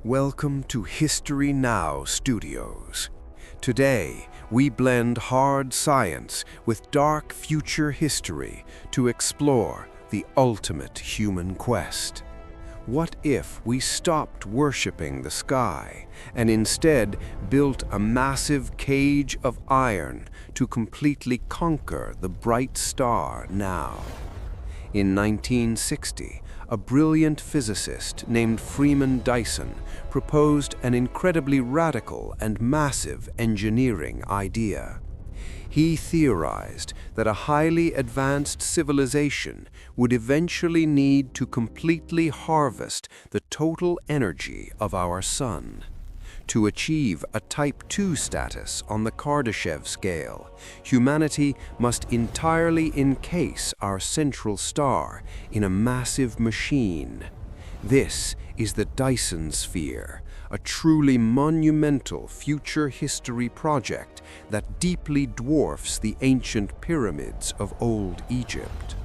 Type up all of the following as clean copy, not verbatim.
Welcome to History Now Studios. Today, we blend hard science with dark future history to explore the ultimate human quest. What if we stopped worshiping the sky and instead built a massive cage of iron to completely conquer the bright star now? In 1960, a brilliant physicist named Freeman Dyson proposed an incredibly radical and massive engineering idea. He theorized that a highly advanced civilization would eventually need to completely harvest the total energy of our sun. To achieve a Type II status on the Kardashev scale, humanity must entirely encase our central star in a massive machine. This is the Dyson Sphere, a truly monumental future history project that deeply dwarfs the ancient pyramids of old Egypt.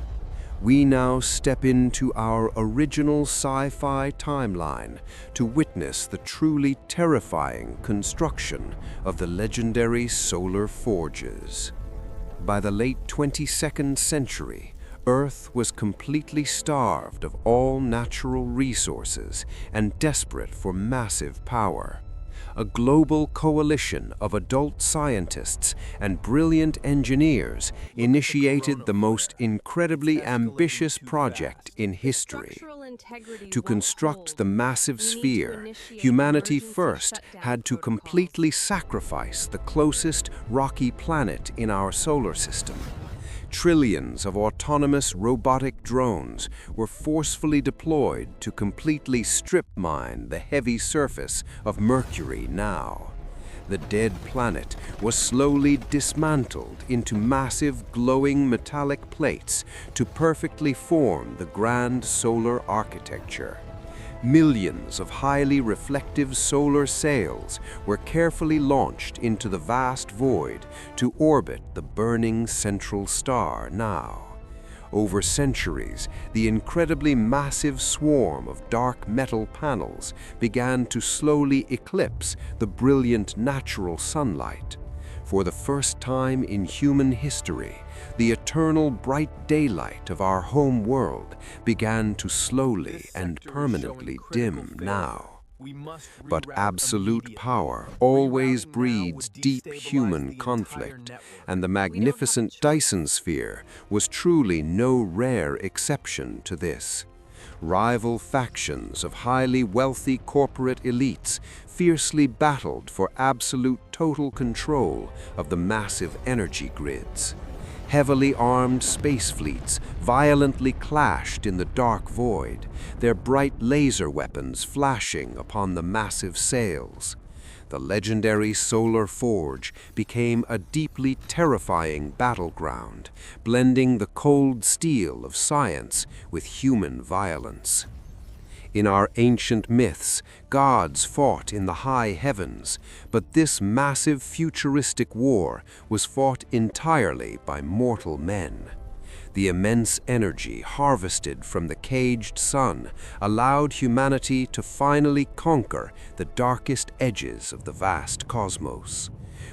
We now step into our original sci-fi timeline to witness the truly terrifying construction of the legendary solar forges. By the late 22nd century, Earth was completely starved of all natural resources and desperate for massive power. A global coalition of adult scientists and brilliant engineers initiated the most incredibly ambitious project in history. To construct the massive sphere, humanity first had to completely sacrifice the closest rocky planet in our solar system. Trillions of autonomous robotic drones were forcefully deployed to completely strip mine the heavy surface of Mercury now. The dead planet was slowly dismantled into massive glowing metallic plates to perfectly form the grand solar architecture. Millions of highly reflective solar sails were carefully launched into the vast void to orbit the burning central star now. Over centuries, the incredibly massive swarm of dark metal panels began to slowly eclipse the brilliant natural sunlight. For the first time in human history, the eternal bright daylight of our home world began to slowly and permanently dim now. But absolute power always breeds deep human conflict, and the magnificent Dyson Sphere was truly no rare exception to this. Rival factions of highly wealthy corporate elites fiercely battled for absolute total control of the massive energy grids. Heavily armed space fleets violently clashed in the dark void, their bright laser weapons flashing upon the massive sails. The legendary solar forge became a deeply terrifying battleground, blending the cold steel of science with human violence. In our ancient myths, gods fought in the high heavens, but this massive futuristic war was fought entirely by mortal men. The immense energy harvested from the caged sun allowed humanity to finally conquer the darkest edges of the vast cosmos.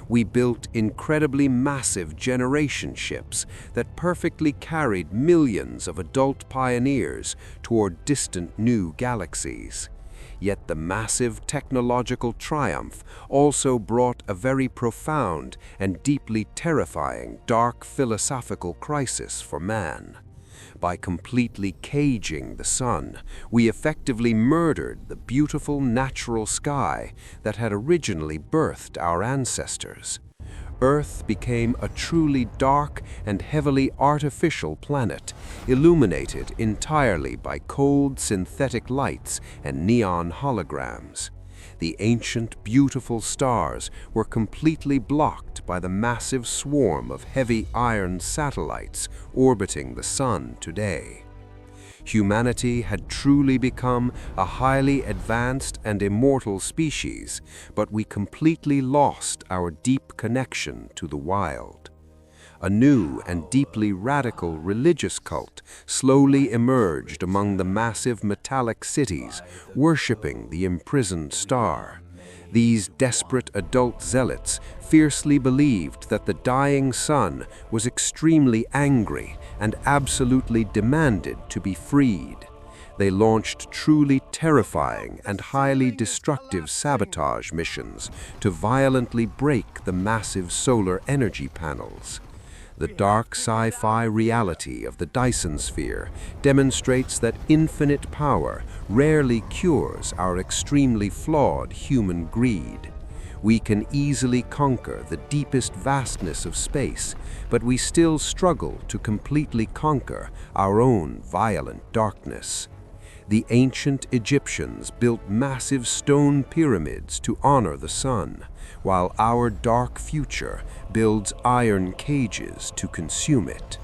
We built incredibly massive generation ships that perfectly carried millions of adult pioneers toward distant new galaxies. Yet the massive technological triumph also brought a very profound and deeply terrifying dark philosophical crisis for man. By completely caging the sun, we effectively murdered the beautiful natural sky that had originally birthed our ancestors. Earth became a truly dark and heavily artificial planet, illuminated entirely by cold synthetic lights and neon holograms. The ancient, beautiful stars were completely blocked by the massive swarm of heavy iron satellites orbiting the sun today. Humanity had truly become a highly advanced and immortal species, but we completely lost our deep connection to the wild. a new and deeply radical religious cult slowly emerged among the massive metallic cities, worshipping the imprisoned star. These desperate adult zealots fiercely believed that the dying sun was extremely angry and absolutely demanded to be freed. They launched truly terrifying and highly destructive sabotage missions to violently break the massive solar energy panels. The dark sci-fi reality of the Dyson Sphere demonstrates that infinite power rarely cures our extremely flawed human greed. We can easily conquer the deepest vastness of space, but we still struggle to completely conquer our own violent darkness. The ancient Egyptians built massive stone pyramids to honor the sun, while our dark future builds iron cages to consume it.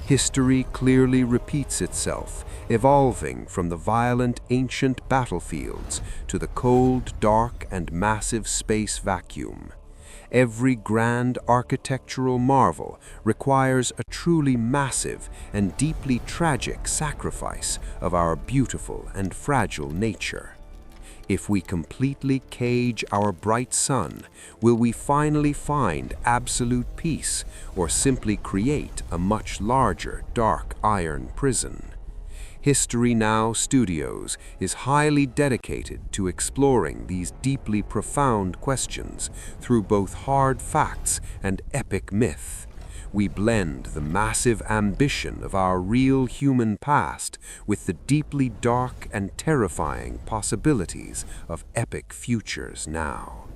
History clearly repeats itself, evolving from the violent ancient battlefields to the cold, dark, and massive space vacuum. Every grand architectural marvel requires a truly massive and deeply tragic sacrifice of our beautiful and fragile nature. If we completely cage our bright sun, will we finally find absolute peace or simply create a much larger dark iron prison? History Now Studios is highly dedicated to exploring these deeply profound questions through both hard facts and epic myth. We blend the massive ambition of our real human past with the deeply dark and terrifying possibilities of epic futures now.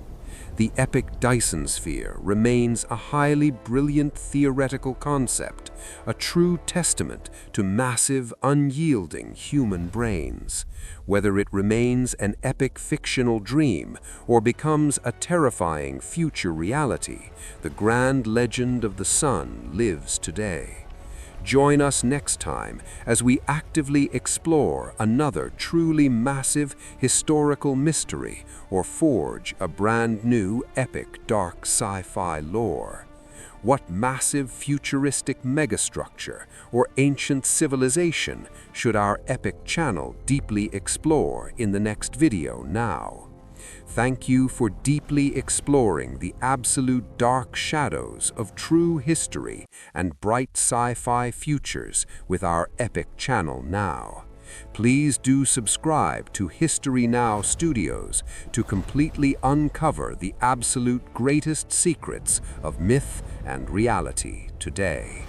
The epic Dyson Sphere remains a highly brilliant theoretical concept, a true testament to massive, unyielding human brains. Whether it remains an epic fictional dream or becomes a terrifying future reality, the grand legend of the sun lives today. Join us next time as we actively explore another truly massive historical mystery or forge a brand new epic dark sci-fi lore. What massive futuristic megastructure or ancient civilization should our epic channel deeply explore in the next video now? Thank you for deeply exploring the absolute dark shadows of true history and bright sci-fi futures with our epic channel now. Please do subscribe to History Now Studios to completely uncover the absolute greatest secrets of myth and reality today.